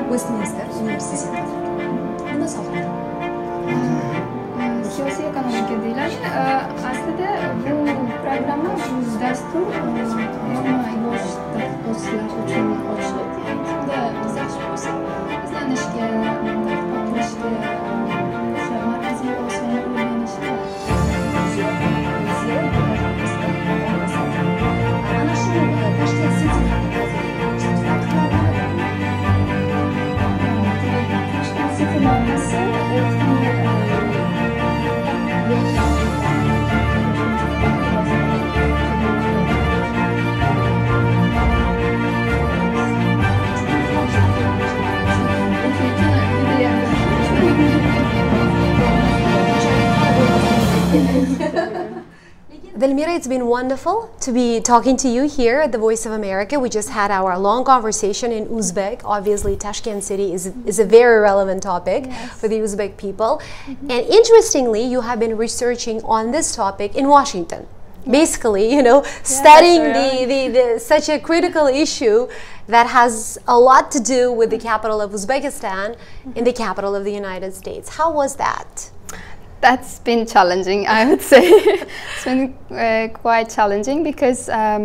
Westminster University. Nima sohada? Siyosiy ekonomika deyiladi. Aslida bu programma, bu dastur hamma yosh o'qituvchilar uchun ochiladi. Kimda qiziqish bo'lsa, izlanishga, xohlashga, o'sha markaziy Osiyoni o'rganishga. Ana shu Tashkent City Tashkent City markasi Dilmira, it's been wonderful to be talking to you here at the Voice of America. We just had our long conversation in Uzbek. Obviously, Tashkent City is a very relevant topic for the Uzbek people. And interestingly, you have been researching on this topic in Washington. Basically, you know, studying such a critical issue that has a lot to do with the capital of Uzbekistan and the capital of the United States. How was that? That's been challenging, I would say. It's been quite challenging because I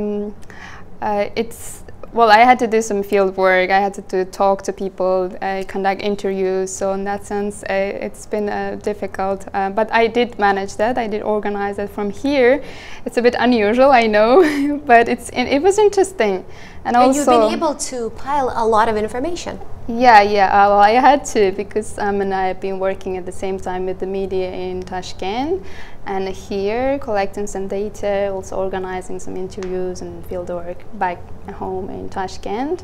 had to do some field work. I had to talk to people, conduct interviews. So in that sense, it's been difficult. But I did manage that. I did organize that from here. It's a bit unusual, I know, but it was interesting. And also, you've been able to pile a lot of information. Yeah. Well, I had to because and I've been working at the same time with the media in Tashkent and here, collecting some data, also organizing some interviews and field work back home in Tashkent.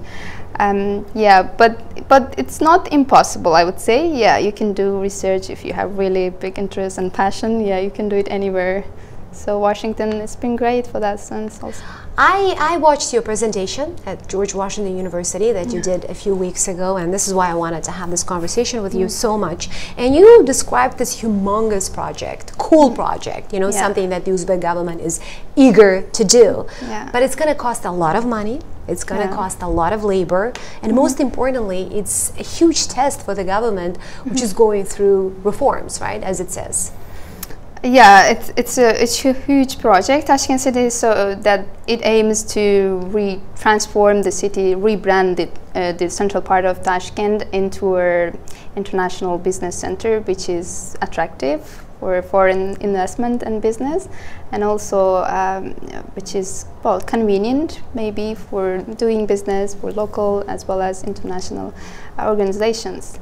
But it's not impossible, I would say. Yeah, you can do research if you have really big interest and passion. Yeah, you can do it anywhere. So Washington has been great for that sense also. I watched your presentation at George Washington University that you did a few weeks ago, and this is why I wanted to have this conversation with you so much. And you described this humongous project, cool project, you know, something that the Uzbek government is eager to do. But it's going to cost a lot of money. It's going to cost a lot of labor, and most importantly, it's a huge test for the government, which is going through reforms, right, as it says. Yeah, it's a huge project, Tashkent City, so that it aims to transform the city, rebrand it, the central part of Tashkent into an international business center, which is attractive for foreign investment and business, and also which is, well, convenient maybe for doing business for local as well as international organizations.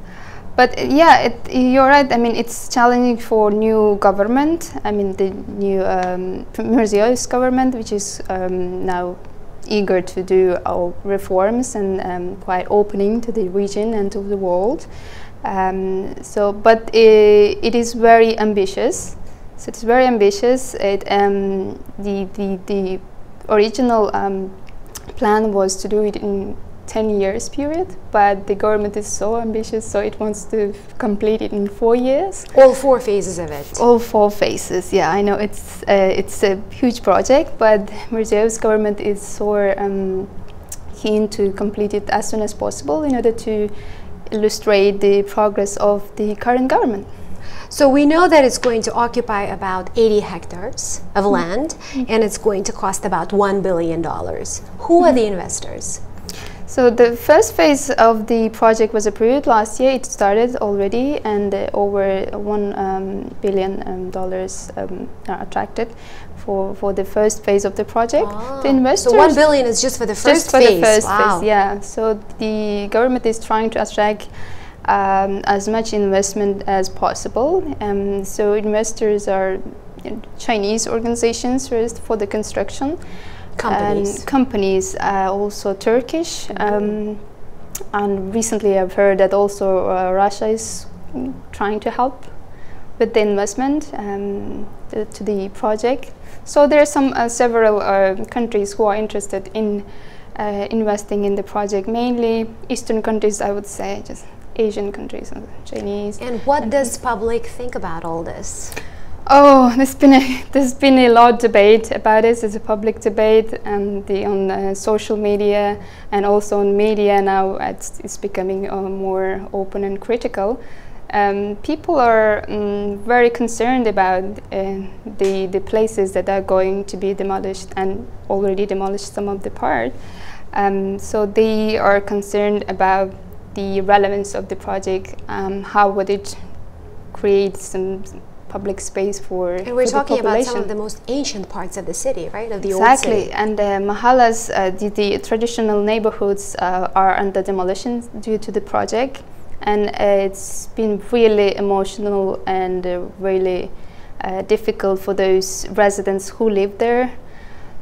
But yeah, you're right. I mean, it's challenging for new government. I mean, the new Mirziyoyev's government, which is now eager to do reforms and quite opening to the region and to the world. But it is very ambitious. So it's very ambitious. The original plan was to do it in 10 years period, but the government is so ambitious, so it wants to complete it in 4 years. All 4 phases of it. All 4 phases, yeah. I know it's a huge project, but Mirziyoyev's government is so keen to complete it as soon as possible in order to illustrate the progress of the current government. So we know that it's going to occupy about 80 hectares of land, and it's going to cost about $1 billion. Who are the investors? So the first phase of the project was approved last year. It started already, and over $1 billion are attracted for the first phase of the project. The investors. So $1 billion is just for the first phase. The first phase, yeah. So the government is trying to attract as much investment as possible. So investors are Chinese organizations first for the construction. Companies, also Turkish, and recently I've heard that also Russia is trying to help with the investment to the project. So there are some several countries who are interested in investing in the project, mainly Eastern countries, I would say, just Asian countries, Chinese. And what does public think about all this? Oh, there's been a lot of debate about this. It's a public debate, and on social media and also on media now. It's becoming more open and critical. People are very concerned about the places that are going to be demolished and already demolished some of the part. So they are concerned about the relevance of the project. How would it create some public space for And we're talking about some of the most ancient parts of the city, right? Of the old city. Exactly, and mahallas, the traditional neighborhoods are under demolition due to the project, and it's been really emotional and really difficult for those residents who live there.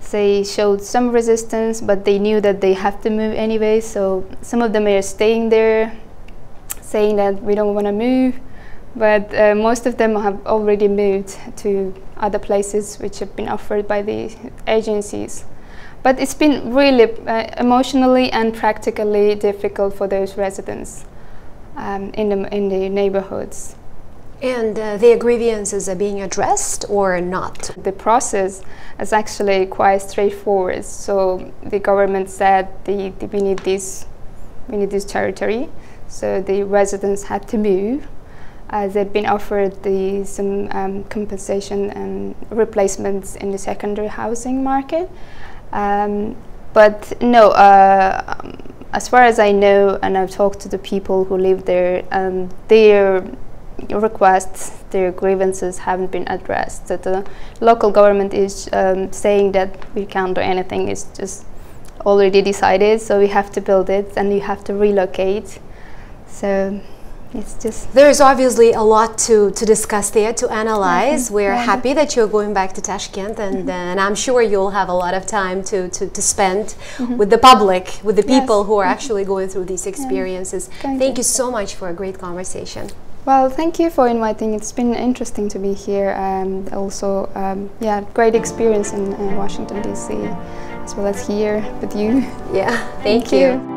They showed some resistance, but they knew that they have to move anyway, so some of them are staying there, saying that we don't want to move. But most of them have already moved to other places which have been offered by the agencies. But it's been really emotionally and practically difficult for those residents in the neighborhoods. And their grievances are being addressed or not? The process is actually quite straightforward. So the government said we need this territory. So the residents had to move. They've been offered some compensation and replacements in the secondary housing market. But no, as far as I know, and I've talked to the people who live there, their requests, their grievances haven't been addressed. So the local government is saying that we can't do anything, it's just already decided, so we have to build it and you have to relocate. So it's just... There's obviously a lot to discuss there, to analyze. We're happy that you're going back to Tashkent, and I'm sure you'll have a lot of time to spend with the public, with the people who are actually going through these experiences. Thank you so much for a great conversation. Well, thank you for inviting. It's been interesting to be here, and also, yeah, great experience in Washington, D.C., as well as here with you. Yeah, thank you.